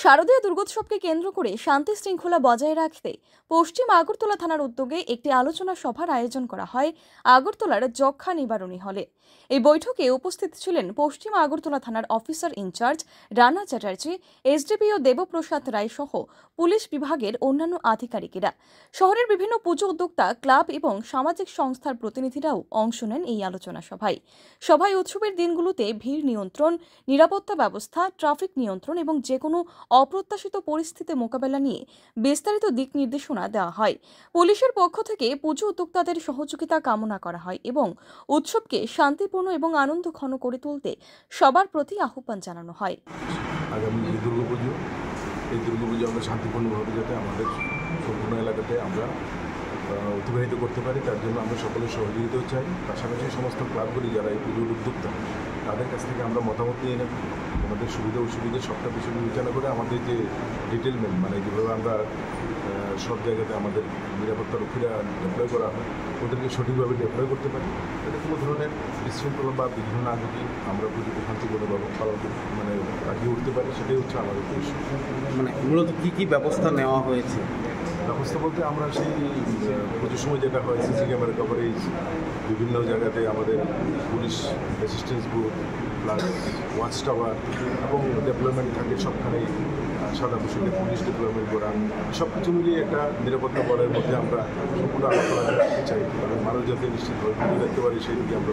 শারদীয় দুর্গোৎসবকে কেন্দ্র করে শান্তি শৃঙ্খলা বজায় রাখতে পশ্চিম আগরতলা থানার উদ্যোগে একটি আলোচনা সভার আয়োজন করা হয় আগরতলার যক্ষ্মা নিবারণী হলে। এই বৈঠকে উপস্থিত ছিলেন পশ্চিম আগরতলা থানার officer in charge Rana Chatterjee, SDPO Debprasad Roy সহ পুলিশ বিভাগের অন্যান্য আধিকারিকেরা। শহরের বিভিন্ন পুজো উদ্যোক্তা, ক্লাব এবং সামাজিক সংস্থার প্রতিনিধিরাও অংশ নেন এই আলোচনা সভায়। উৎসবের দিনগুলোতে ভিড় নিয়ন্ত্রণ, নিরাপত্তা ব্যবস্থা, ট্রাফিক নিয়ন্ত্রণ এবং যে কোনো অপ্রত্যাশিত পরিস্থিতি মোকাবেলা নিয়ে বিস্তারিত দিক নির্দেশনা দেওয়া হয়। পুলিশের পক্ষ থেকে পুজো উদ্যোক্তাদের সহযোগিতা কামনা করা হয় এবং উৎসবকে শান্তিপূর্ণ এবং আনন্দঘন করে তুলতে সবার প্রতি আহ্বান জানানো হয়। আগামী যে দুর্গাপুজো, এই দুর্গাপুজো আমরা শান্তিপূর্ণভাবে যাতে আমাদের সম্পূর্ণ এলাকাতে আমরা অতিবাহিত করতে পারি, তার জন্য আমরা সকলের সহযোগিতাও চাই। পাশাপাশি সমস্ত ক্লাবগুলি যারা এই পুজোর উদ্যোক্তা, তাদের কাছ থেকে আমরা মতামত নিয়ে নেব। আমাদের সুবিধা অসুবিধা সবটা বিষয় বিবেচনা করে আমাদের যে ডিটেলমেন্ট, মানে যেভাবে আমরা সব জায়গাতে আমাদের নিরাপত্তা রক্ষীরা ডেপ্লয় করা হয়, ওদেরকে সঠিকভাবে ডেপ্লয় করতে পারি। এটা কোনো ধরনের বিশৃঙ্খলা বা বিঘ্ন না ঘটি আমরা পুজো শান্তিপূর্ণভাবে পালন মানে কাটিয়ে উঠতে পারি, সেটাই হচ্ছে আমাদের উদ্দেশ্য। মানে মূলত কী ব্যবস্থা নেওয়া হয়েছে? ব্যবস্থা বলতে আমরা সেই পুজোর সময় যেটা হয়, সিসি ক্যামেরা কভারেজ, বিভিন্ন জায়গাতে আমাদের police assistance booth plus watch tower এবং ডেভেলপমেন্ট থাকে সবখানেই সাদা পোশাকে পুলিশ ডেভেলপমেন্ট করা, সব কিছু মিলিয়ে একটা নিরাপত্তা বলয়ের মধ্যে আমরা সম্পূর্ণ আলোচনা রাখতে চাই এবং মানুষ যাতে নিশ্চিতভাবে পুজো দেখতে পারি সেই দিকে আমরা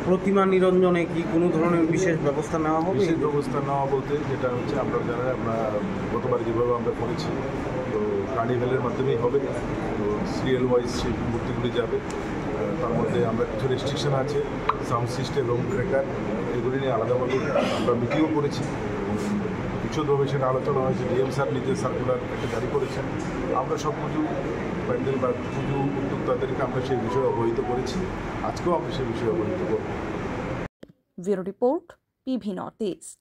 প্রতিমা নিরঞ্জনে কি কোনো ধরনের বিশেষ ব্যবস্থা নেওয়া হবে? বিশেষ ব্যবস্থা নেওয়া বলতে যেটা হচ্ছে আমরা জানেন, আমরা গতবার যেভাবে আমরা করেছি, তো কার্নিভ্যালের মাধ্যমেই হবে। তো সিরিয়াল ওয়াইজ সেই মূর্তিগুলি যাবে। তার মধ্যে আমরা কিছু রেস্ট্রিকশন আছে, সাউন্ড সিস্টেম এবং ক্রেকার, এগুলি নিয়ে আলাদাভাবে আমরা মিটিংও করেছি। বিশদভাবে সেটা আলোচনা হয়েছে। ডিএম স্যার নিজের সার্কুলার একটা জারি করেছেন। আমরা সব পুজো প্যান্ডেল বা পুজো উদ্যোক্তাদেরকে আমরা সেই বিষয়ে অবহিত করেছি। আজকেও আমরা সেই বিষয়ে অবহিত করব। Bureau report, PV north east.